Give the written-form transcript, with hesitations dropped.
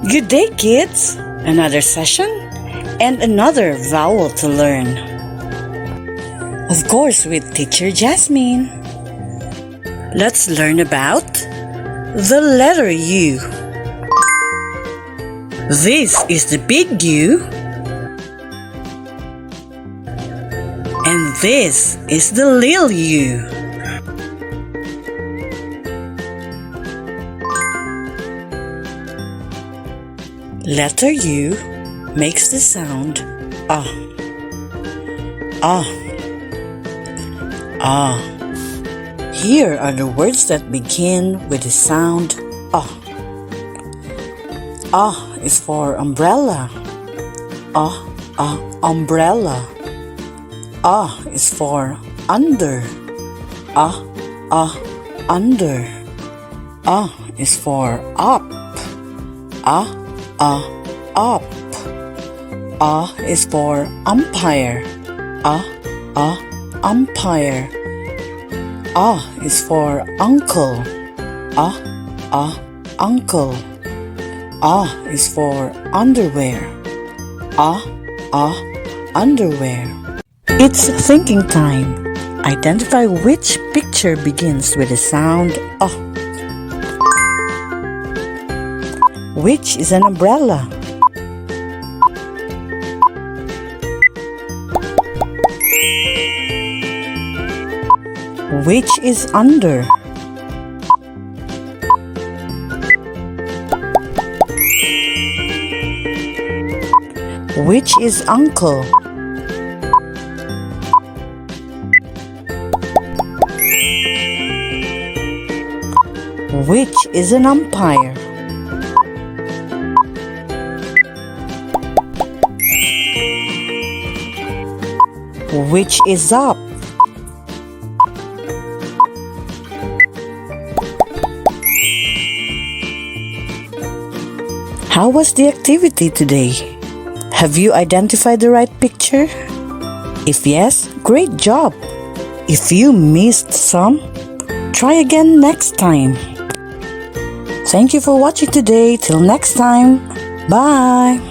Good day, kids! Another session and another vowel to learn. Of course, with Teacher Jasmine. Let's learn about the letter U. This is the big U, and this is the little U. Letter U makes the sound ah. Ah. Ah. Here are the words that begin with the sound ah. Ah is for umbrella. Ah, umbrella. Ah is for under. Ah, under. Ah is for up. Ah, up. Ah is for umpire. Ah, umpire. Ah is for uncle. Ah, uncle. Ah is for underwear. Ah, underwear. It's thinking time. Identify which picture begins with the sound ah. Which is an umbrella? Which is under? Which is uncle? Which is an umpire? Which is up? How was the activity today? Have you identified the right picture? If yes, great job! If you missed some, try again next time. Thank you for watching today. Till next time. Bye!